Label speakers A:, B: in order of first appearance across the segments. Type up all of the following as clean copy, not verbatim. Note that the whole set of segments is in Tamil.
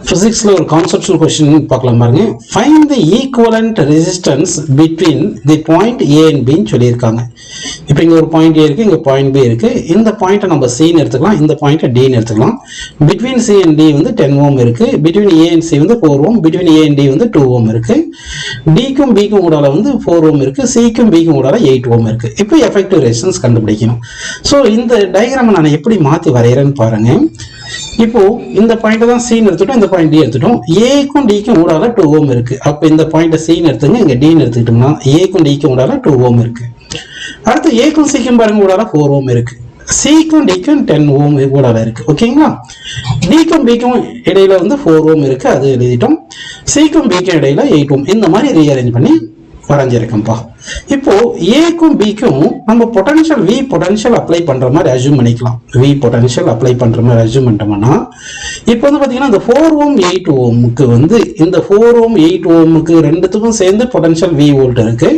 A: பிசிக்ஸ்ல ஒரு கான்செப்சுவல் क्वेश्चन பார்க்கலாம் பாருங்க. Find the equivalent resistance between the point A and B ன்னு சொல்லியிருக்காங்க. இப்போ இங்க ஒரு பாயிண்ட் A இருக்கு, இங்க பாயிண்ட் B இருக்கு. இந்த பாயிண்ட்டை நம்ம C ன்னு எடுத்துக்கலாம், இந்த பாயிண்ட்டை D ன்னு எடுத்துக்கலாம். பிட்வீன் C and D வந்து 10 ஓம் இருக்கு, பிட்வீன் A and C வந்து 4 ஓம், பிட்வீன் A and D வந்து 2 ஓம் இருக்கு. D க்கும் B க்கும் ஊடால வந்து 4 ஓம் இருக்கு, C க்கும் B க்கும் ஊடால 8 ஓம் இருக்கு. இப்போ எஃபெக்டிவ் ரெசிஸ்டன்ஸ் கண்டுபிடிக்கணும். ஸோ இந்த டயக்ராமை நான் எப்படி மாற்றி வரைகிறேன்னு பாருங்க. இப்போ இந்த பாயிண்ட் தான் C ன்னு எடுத்துட்டோம், இந்த பாயிண்ட் D எடுத்துட்டோம். A க்கும் D க்கும் ஊடால 2 ஓம் இருக்கு. அப்ப இந்த பாயிண்ட் C ன்னு எடுத்துங்க, இங்க D ன்னு எடுத்துக்கிட்டோம்னா A க்கும் D க்கும் ஊடால 2 ஓம் இருக்கு. அடுத்து A க்கும் C க்கும் பாருங்க ஊடால 4 ஓம் இருக்கு. C க்கும் D க்கும் 10 ஓம் ஊடால இருக்கு. ஓகேங்களா? D க்கும் B க்கும் இடையில வந்து 4 ஓம் இருக்கு, அது எழுதிட்டோம். C க்கும் B க்கும் இடையில 8 ஓம். இந்த மாதிரி ரீஅரேஞ்ச் பண்ணி வரைஞ்சிருக்கேன்ப்பா. இப்போ ஏக்கும் பிக்கும் நம்ம பொட்டன்ஷியல் V பொட்டன்ஷியல் அப்ளை பண்ற மாதிரி அஸ்யூம் பண்ணிக்கலாம். V பொட்டன்ஷியல் அப்ளை பண்ற மாதிரி அஸ்யூம் பண்ணிட்டோம்னா இப்போ வந்து பாத்தீங்கன்னா இந்த 4 ஓம் 8 ஓமுக்கு வந்து இந்த 4 ஓம் 8 ஓமுக்கு ரெண்டுத்துக்கும் சேர்ந்து பொட்டன்ஷியல் V வோல்ட் இருக்கு.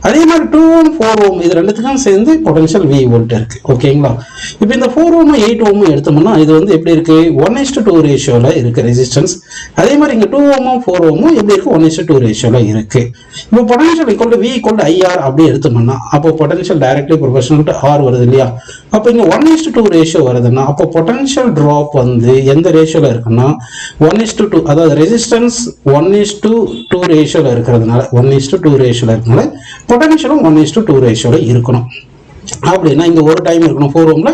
A: அதே மாதிரி 2 ஓம் 4 ஓம் இது ரெண்டுத்துக்கும் சேர்ந்து பொட்டன்ஷியல் V வோல்ட் இருக்கு. ஓகேங்களா? இப்போ இந்த 4 ஓம் 8 ஓம் எடுத்தோம்னா இது வந்து எப்படி இருக்கு? 1:2 ரேஷியோல இருக்கு ரெசிஸ்டன்ஸ். அதே மாதிரி இங்க 2 ஓமும் 4 ஓமும் எப்படி இருக்கு? 1:2 ரேஷியோல இருக்கு. இப்போ potential equal to V equal to IR அப்படி எடுத்தோம்னா அப்போ potential directly proportional to R வருது இல்லையா? அப்போ இங்க 1:2 ரேஷியோ வருதுன்னா அப்போ பொட்டன்ஷியல் டிராப் வந்து எந்த ரேஷியோல இருக்குன்னா 1:2, அதாவது ரெசிஸ்டன்ஸ் 1:2 ரேஷியோல இருக்கிறதுனால 1:2 ரேஷியோல இருக்கனால பொட்டன்ஷியலும் 1:2 ரேஷியோல இருக்கணும். அப்படின்னா இங்க ஒரு டைம் இருக்கணும் 4 ஓம்ல,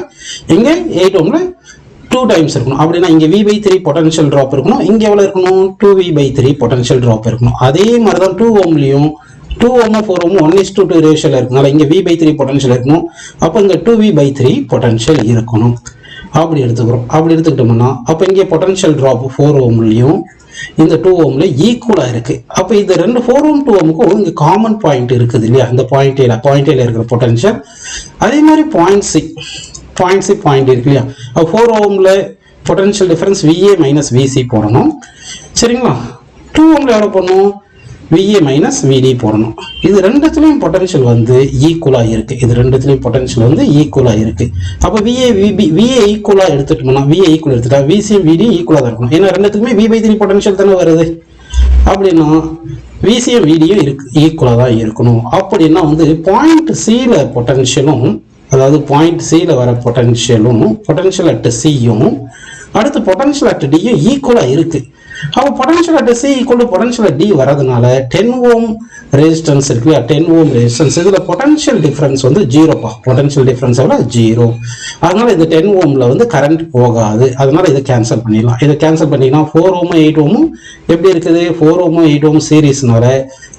A: இங்க 8 ஓம்ல 2 டைம்ஸ் இருக்கணும். அப்படின்னா இங்க V/3 பொட்டன்ஷியல் டிராப் இருக்கணும், இங்க எவ்வளவு இருக்கணும்? 2V/3 பொட்டன்ஷியல் டிராப் இருக்கணும். அதே மாதிரி தான் 2 ஓம்லயும் 2 ஓமும் 4 ஓமும் 1:2 ரேஷியோல இருக்கனால இங்க V/3 பொட்டன்ஷியல் இருக்கணும். அப்போ இங்க 2V/3 பொட்டன்ஷியல் இருக்கணும். அப்படி எடுத்துக்கிறோம். அப்படி எடுத்துக்கிட்டோம்னா அப்போ இங்கே பொட்டன்ஷியல் டிராப் 4 ஓம்லயும் இந்த 2 ஓம்ல ஈக்குவலா இருக்கு. அப்போ இது ரெண்டு 4 ஓம் 2 ஓமுக்கும் இங்க காமன் பாயிண்ட் இருக்குது இல்லையா? இந்த பாயிண்ட் ஏல இருக்கிற பொட்டன்ஷியல். அதே மாதிரி பாயிண்ட் C பாயிண்ட் இருக்கு இல்லையா? 4 ஓம்ல potential difference VA minus VC போடணும். சரிங்களா? 2 ஓம்ல எவ்வளவு போடணும்? VA மைனஸ் VD போடணும். இது ரெண்டுத்துலயும் பொட்டன்ஷியல் வந்து ஈக்குவலா இருக்கு. இது ரெண்டுத்துலயும் பொட்டன்ஷியல் வந்து ஈக்குவலா இருக்கு. அப்ப VA ஈக்குவலா எடுத்துட்டோம்னா VA ஈக்குவல் எடுத்துட்டா VC VD ஈக்குவலா தான் இருக்கணும். ஏன்னா ரெண்டுத்துக்குமே V/3 பொட்டன்ஷியல் தானே வருது. அப்படின்னா VCயும் VDயும் ஈக்குவலா தான் இருக்கணும். அப்படின்னா வந்து பாயிண்ட் Cல பொட்டன்ஷியலும், அதாவது பாயிண்ட் Cல வர பொட்டன்ஷியலும் பொட்டன்ஷியல் அட் Cயும் அடுத்து பொட்டன்ஷியல் அட் Dயும் ஈக்குவலா இருக்கு. அப்போ potential at C equal to potential at D வரதுனால 10 ஓம் ரெசிஸ்டன்ஸ் இருக்கு இல்லையா? 10 ஓம் ரெசிஸ்டன்ஸ் இதுல பொட்டன்ஷியல் டிஃபரன்ஸ் வந்து 0பா. பொட்டன்ஷியல் டிஃபரன்ஸ் எவ்வளவு? 0. அதனால இந்த 10 ஓம்ல வந்து கரண்ட் போகாது. அதனால இதை கேன்சல் பண்ணிடலாம். இதை கேன்சல் பண்ணிங்கன்னா 4 ஓமும் 8 ஓமும் எப்படி இருக்குது? 4 ஓமும் 8 ஓமும் சீரீஸ்னால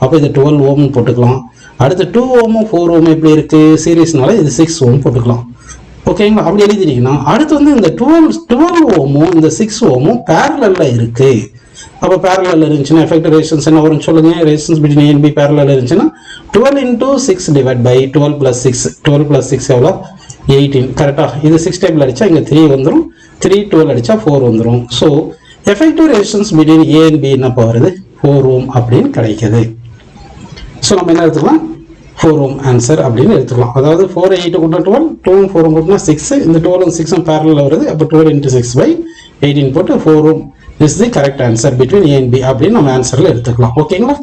A: அப்போ இது 12 ஓம் போட்டுக்கலாம். அடுத்து 2 ஓமும் 4 ஓமும் எப்படி இருக்கு? சீரீஸ்னால இது 6 ஓம் போட்டுக்கலாம். ஓகேங்களா? அப்படி எழுதிட்டீங்கன்னா அடுத்து வந்து இந்த 12 ஓமும் இந்த 6 ஓமும் பேரலல்ல இருக்கு. அப்போ பேரலல் இருந்துச்சுன்னா எஃபெக்டிவ் ரெசிஸ்டன்ஸ் என்ன வரும்னு சொல்லுங்க? Resistance between A and B parallel இருந்துச்சுன்னா 12 into 6 divide by 12 plus 6. 12 plus 6 எவ்வளோ? 18. கரெக்டா? இது 6 டேபிள் அடிச்சா இங்க 3 வந்துடும். 3 12 அடிச்சா 4 வந்துடும். So effective resistance between A and B என்ன வருது? 4 ஓம் அப்படின்னு கிடைக்குது. ஸோ நம்ம என்ன எடுத்துக்கலாம்? 4 ஓம் ஆன்சர் அப்படின்னு எடுத்துக்கலாம். அதாவது 4 8 கூட்டினா 12, 2 4 கூட்டினா 6. இந்த 12 6 பேரலல் வருது. அப்போ 12 into 6 by 18 போட்டு 4 ohm is the correct answer between A and B அப்படின்னு நம்ம ஆன்சர்ல எடுத்துக்கலாம். ஓகேங்களா?